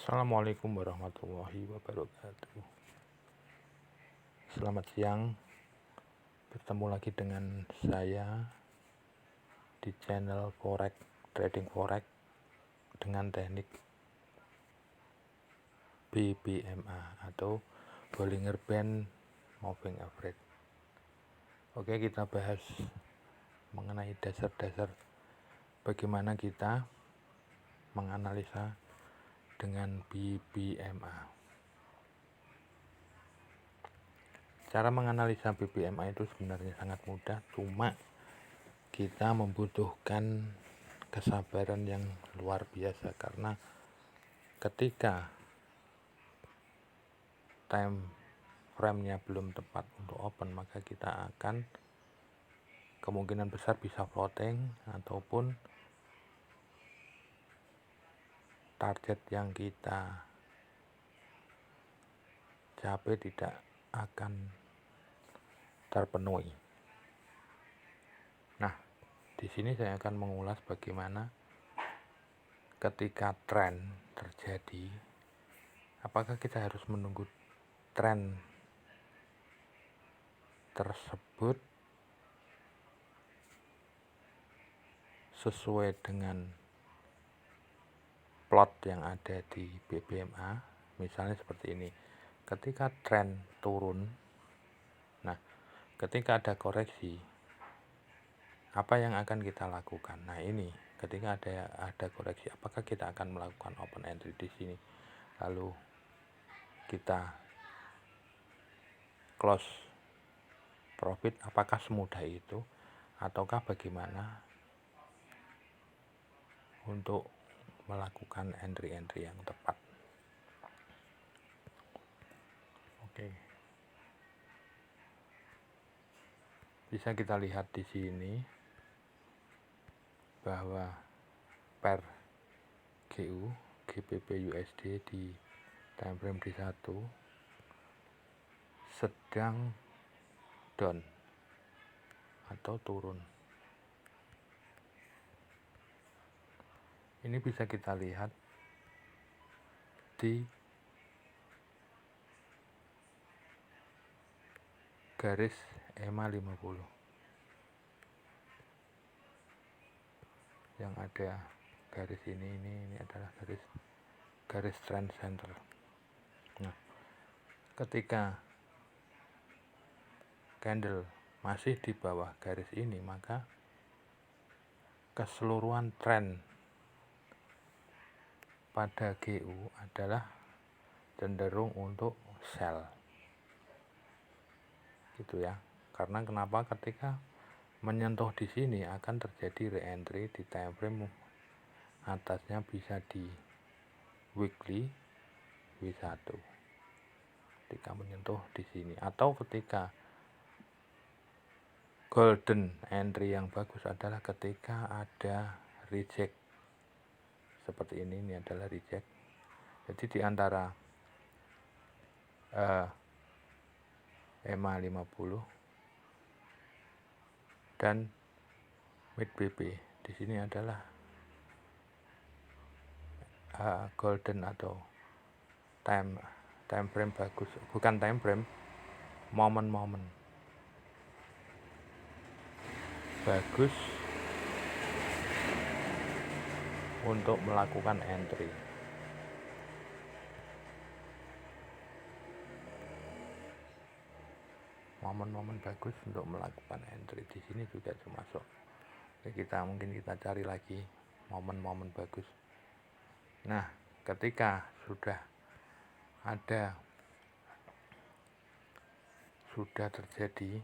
Assalamualaikum warahmatullahi wabarakatuh. Selamat siang, bertemu lagi dengan saya di channel Forex, Trading Forex dengan teknik BBMA atau Bollinger Band Moving Average. Oke, kita bahas mengenai dasar-dasar bagaimana kita menganalisa dengan BBMA. Cara menganalisa BBMA itu sebenarnya sangat mudah, cuma kita membutuhkan kesabaran yang luar biasa karena ketika time frame-nya belum tepat untuk open, maka kita akan kemungkinan besar bisa floating ataupun target yang kita capai tidak akan terpenuhi. Nah, di sini saya akan mengulas bagaimana ketika tren terjadi, apakah kita harus menunggu tren tersebut sesuai dengan plot yang ada di BBMA. Misalnya seperti ini, ketika tren turun, nah ketika ada koreksi, apa yang akan kita lakukan? Nah ini, ketika ada koreksi, apakah kita akan melakukan open entry di sini, lalu kita close profit? Apakah semudah itu, ataukah bagaimana untuk melakukan entry-entry yang tepat? Oke, bisa kita lihat di sini bahwa per GU GBP USD di time frame D1 sedang down atau turun. Ini bisa kita lihat di garis EMA 50 yang ada garis ini adalah garis trend center. Nah, ketika candle masih di bawah garis ini, maka keseluruhan tren pada GU adalah cenderung untuk sell, gitu ya. Karena kenapa? Ketika menyentuh di sini akan terjadi re-entry di time frame atasnya, bisa di weekly W1 ketika menyentuh di sini, atau ketika golden entry yang bagus adalah ketika ada reject seperti ini adalah reject. Jadi di antara EMA 50 dan mid BP, di sini adalah golden atau time frame bagus, bukan time frame, momen-momen bagus untuk melakukan entry. Momen-momen bagus untuk melakukan entry di sini juga termasuk. Mungkin kita cari lagi momen-momen bagus. Nah, ketika sudah terjadi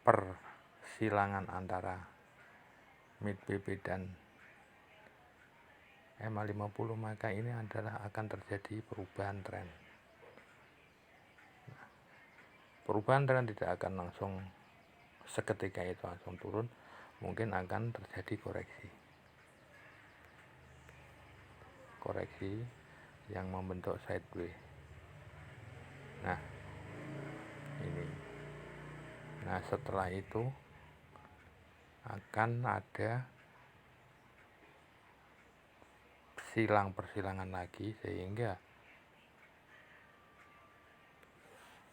persilangan antara mid BP dan EMA 50, maka ini adalah akan terjadi perubahan tren. Perubahan tren tidak akan langsung seketika itu langsung turun, mungkin akan terjadi koreksi yang membentuk sideways. Nah ini, nah setelah itu akan ada persilangan lagi, sehingga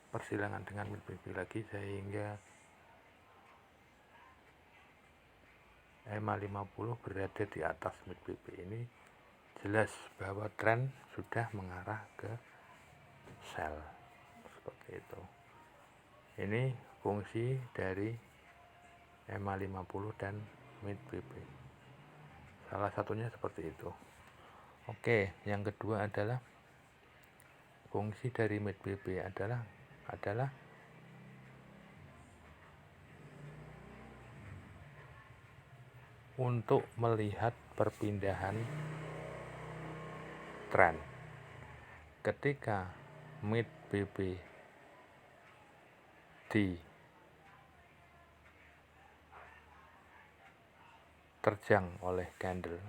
persilangan dengan mid BP lagi, sehingga EMA 50 berada di atas mid BP. Ini jelas bahwa tren sudah mengarah ke sell, seperti itu. Ini fungsi dari EMA 50 dan mid BP, salah satunya seperti itu. Oke, yang kedua adalah fungsi dari mid BP adalah untuk melihat perpindahan tren. Ketika mid BP diterjang oleh candle,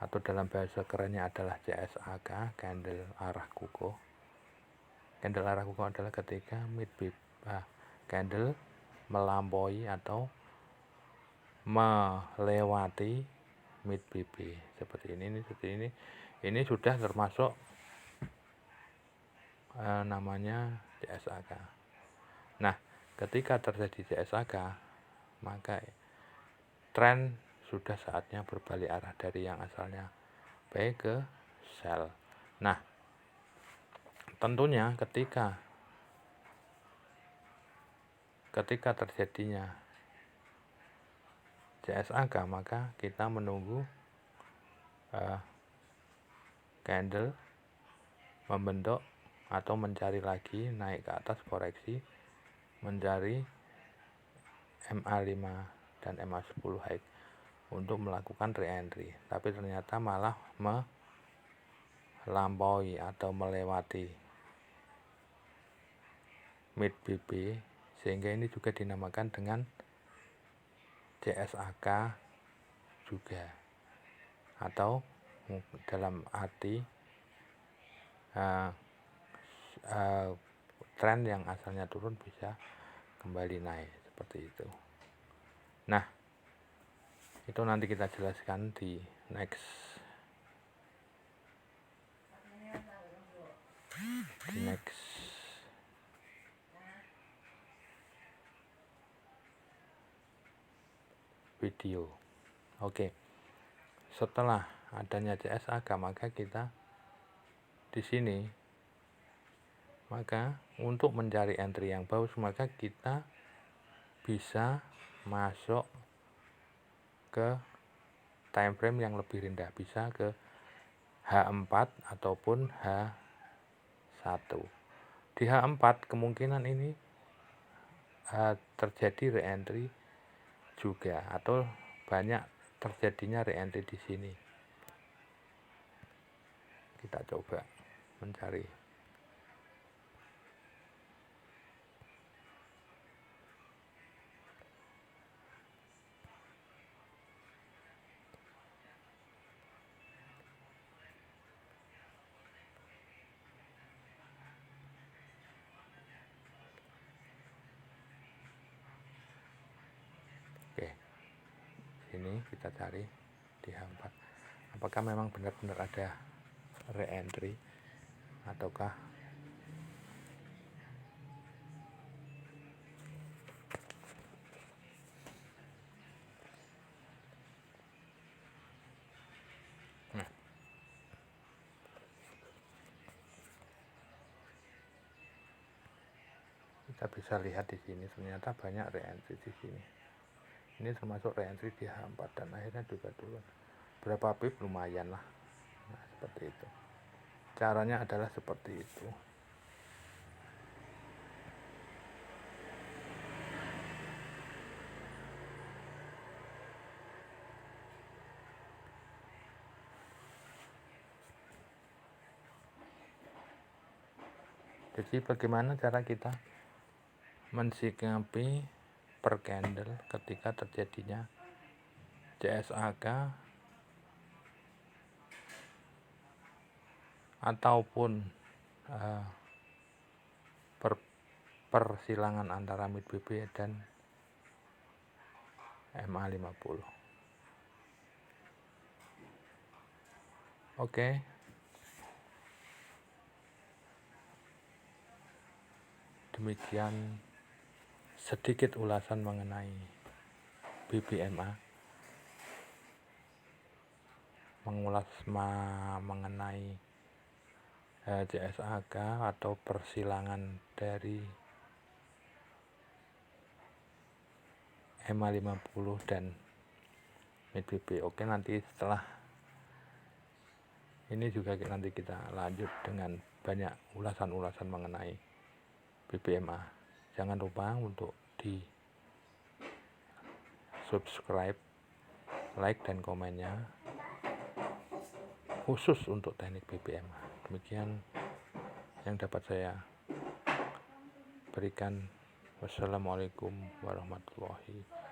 atau dalam bahasa kerennya adalah CSAK, candle arah kuku. Candle arah kuku adalah ketika mid BP candle melampaui atau melewati mid BP seperti ini. Ini sudah termasuk namanya CSAK. Nah, ketika terjadi CSAK, maka tren sudah saatnya berbalik arah dari yang asalnya buy ke sell. Nah, tentunya ketika terjadinya CSAK, maka kita menunggu candle membentuk atau mencari lagi naik ke atas, koreksi, mencari MA5 dan MA10 high untuk melakukan re-entry, tapi ternyata malah melampaui atau melewati mid BP, sehingga ini juga dinamakan dengan CSAK juga, atau dalam arti tren yang asalnya turun bisa kembali naik, seperti itu. Nah, itu nanti kita jelaskan di next video. Oke. Setelah adanya CSAK, maka kita di sini, maka untuk mencari entry yang bagus, maka kita bisa masuk ke time frame yang lebih rendah, bisa ke H4 ataupun H1. Di H4 kemungkinan ini terjadi re-entry juga, atau banyak terjadinya re-entry di sini. Kita coba mencari. Oke, sini kita cari di H4, apakah memang benar-benar ada re-entry ataukah kita bisa lihat di sini ternyata banyak re-entry di sini. Ini termasuk re-entry di H4 dan akhirnya juga turun. Berapa pip lumayan lah. Nah, seperti itu. Caranya adalah seperti itu. Jadi bagaimana cara kita mensikapi per candle ketika terjadinya CSAK ataupun persilangan antara mid BP dan MA50. Oke, demikian sedikit ulasan mengenai BBMA, mengulas mengenai CSAK atau persilangan dari EMA 50 dan MIDBB. Oke, nanti setelah ini juga nanti kita lanjut dengan banyak ulasan-ulasan mengenai BBMA. Jangan lupa untuk di subscribe, like dan komennya khusus untuk teknik BBMA. Demikian yang dapat saya berikan. Wassalamualaikum warahmatullahi